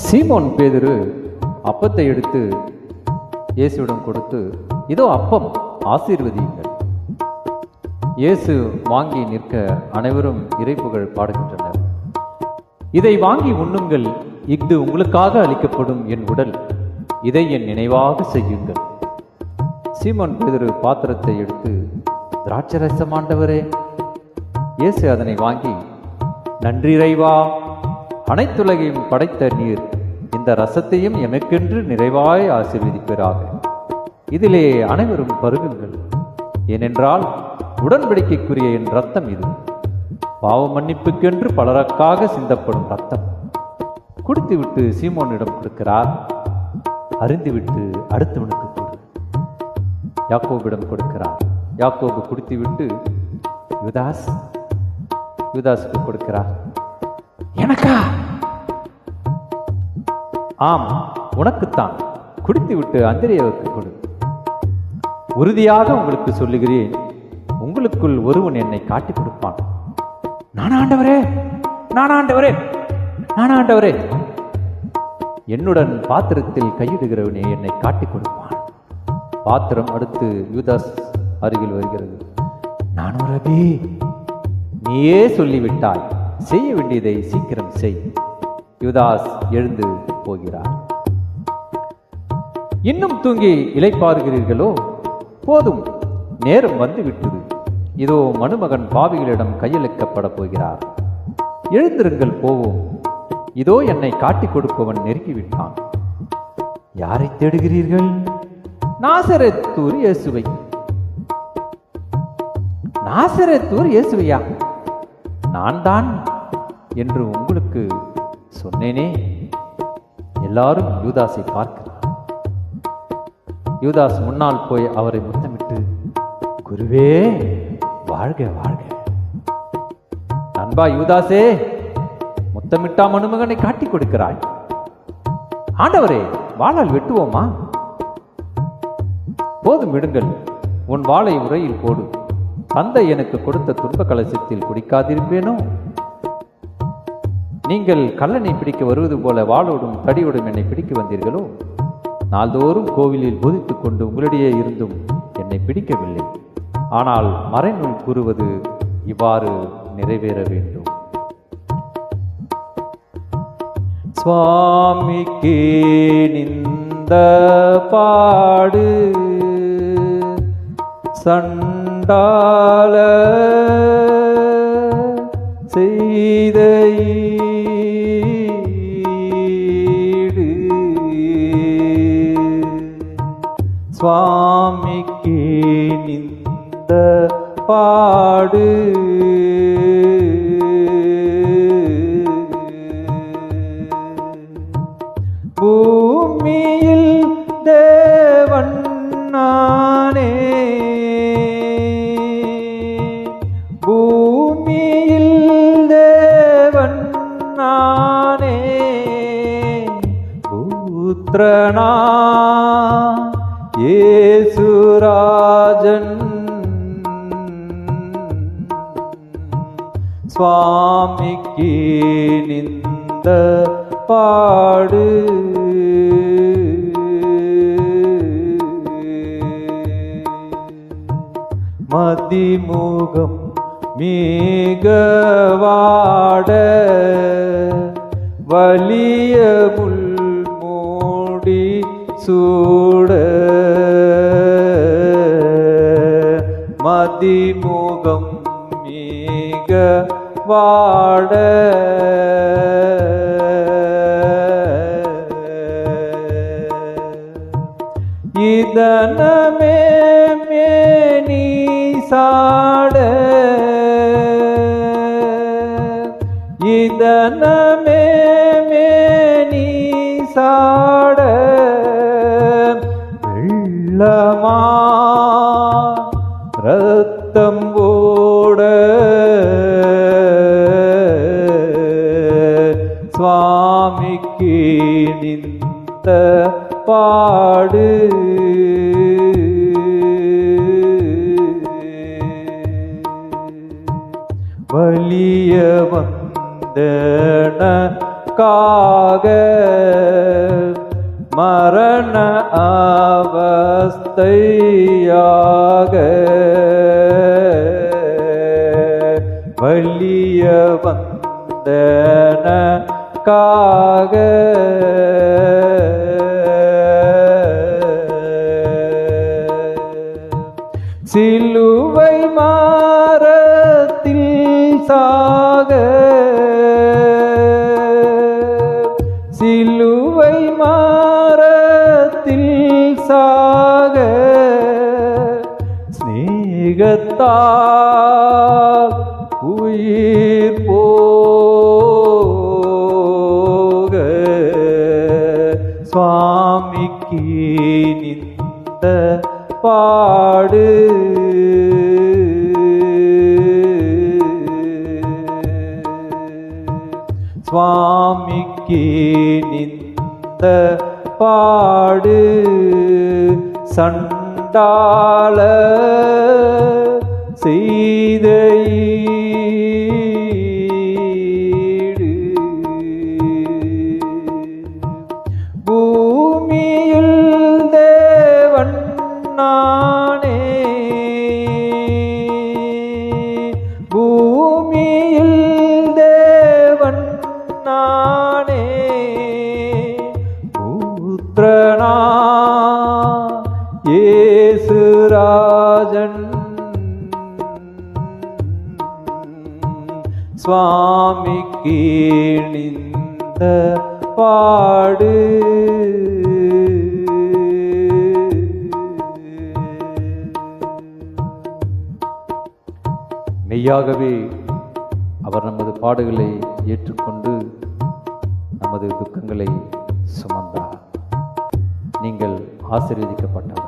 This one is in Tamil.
சீமோன் பேதுரு அப்பத்தை எடுத்து இயேசுவிடம் கொடுத்து, இதோ அப்பம், ஆசீர்வதியுங்கள். இயேசு வாங்கி நிற்க அனைவரும் இறைப்புகழ் பாடுகின்றனர். இதை வாங்கி உண்ணுங்கள், இஃது உங்களுக்காக அளிக்கப்படும் என் உடல், இதை என் நினைவாக செய்யுங்கள். சீமோன் பேதுரு பாத்திரத்தை எடுத்து, திராட்சரசம் ஆண்டவரே. இயேசு அதனை வாங்கி, நன்றி இறைவா, அனைத்துலகையும் படைத்த நீர் இந்த ரசத்தையும் எமக்கென்று நிறைவாய் ஆசீர்வதிப்பீராக. இதிலே அனைவரும் பருகுங்கள், ஏனென்றால் உடன்படிக்கைக்குரிய என் ரத்தம் இது, பாவ மன்னிப்புக்கென்று பலருக்காக சிந்தப்படும் ரத்தம். குடித்துவிட்டு சீமோனிடம் கொடுக்கிறார். அருந்திவிட்டு அடுத்தவனுக்கு கொடு. யாக்கோபிடம் கொடுக்கிறார். யாக்கோபு குடித்துவிட்டு யூதாசுக்கு கொடுக்கிறார். எனக்கா? ஆம், உனக்குத்தான். குடித்துவிட்டு அந்திரேயாவுக்கு கொடு. உறுதியாக உங்களுக்கு சொல்லுகிறேன், உங்களுக்குள் ஒருவன் என்னை காட்டிக் கொடுப்பான். நான் ஆண்டவரே, நான் ஆண்டவரே, நான் ஆண்டவரே. என்னுடன் பாத்திரத்தில் கையிடுகிறவனே என்னை காட்டிக் கொடுப்பான். பாத்திரம் அடுத்து யூதாஸ் அருகில் வருகிறது. நானோ ரபி, நீயே சொல்லிவிட்டாய், செய்ய வேண்டியதை சீக்கிரம் செய். யூதாஸ் எழுந்து போகிறார். இன்னும் தூங்கி இளைப்பாறுகிறீர்களோ? போதும், நேரம் வந்துவிட்டது. இதோ மனுமகன் பாவிகளிடம் கையளிக்கப்பட போகிறார். எழுந்திருங்கள், போவோம். இதோ என்னை காட்டிக் கொடுப்பவன் நெருங்கிவிட்டான். யாரை தேடுகிறீர்கள்? நாசரேத்தூர் இயேசுவை. நாசரேத்தூர் இயேசுவையா? நான் தான் என்று உங்களுக்கு சொன்னேனே. எல்லாரும் யூதாஸை பார்க்கிறார். யூதாஸ் முன்னால் போய் அவரை முத்தமிட்டு, குருவே, வாழ்க வாழ்க. நண்பா யூதாஸே, முத்தமிட்டா மனுமகனை காட்டிக் கொடுக்கிறாய். ஆண்டவரே, வாளால் வெட்டுவோமா? போதும், விடுங்கள். உன் வாளை உரையில் போடு. தந்தை எனக்கு கொடுத்த துன்ப கலசத்தில் குடிக்காதிருப்பேனோ? நீங்கள் கள்ளனை பிடிக்க வருவது போல வாளோடும் தடியோடும் என்னை பிடிக்க வந்தீர்களோ? நாள்தோறும் கோவிலில் போதித்துக் கொண்டு உங்களிடையே இருந்தும் என்னை பிடிக்கவில்லை. ஆனால் மறைநூல் கூறுவது இவ்வாறு நிறைவேற வேண்டும். சுவாமிக்கு நிந்த பாடு சண்டால செய்த ஈடு, சுவாமிக்கு நிந்த பாடு பூமியில் தேவன் நானே, பூமியில் தேவன் நானே, புத்திரனா இயேசுராஜன், சுவாமிக்கு நிந்த பாடு மதிமுகம் மிக வாட வலிய முள்மூடி சூட, மதிமுகம் மிக வாட இதனமே மேனி சாட, இதனமே மேனி சாட, வெள்ளமா ரத்தம் ஓட, சுவாமிக்கு நிந்த பாடு வலிய வந்தன மரண அவஸ்தையாக வலிய வந்தனக்காக சிலுவை மரத்தில் சாக சிலுவை மரத்தில் சாக ஸ்நேகத்தால் உயிர் போக சுவாமிக்கு நின்ற பாடு சுவாமிக்கு நின்ற பாடு சண்டாள செய்த ஈடு பூமியில் தேவன் நானே பூமியில் தேவன் நானே புத்திரனா இயேசுராஜன் சுவாமிக்கு நின்ற பாடு மெய்யாகவே அவர் நமது பாடுகளை ஏற்றுக்கொண்டு நமது துக்கங்களை சுமந்தார். நீங்கள் ஆசீர்வதிக்கப்பட்டவர்.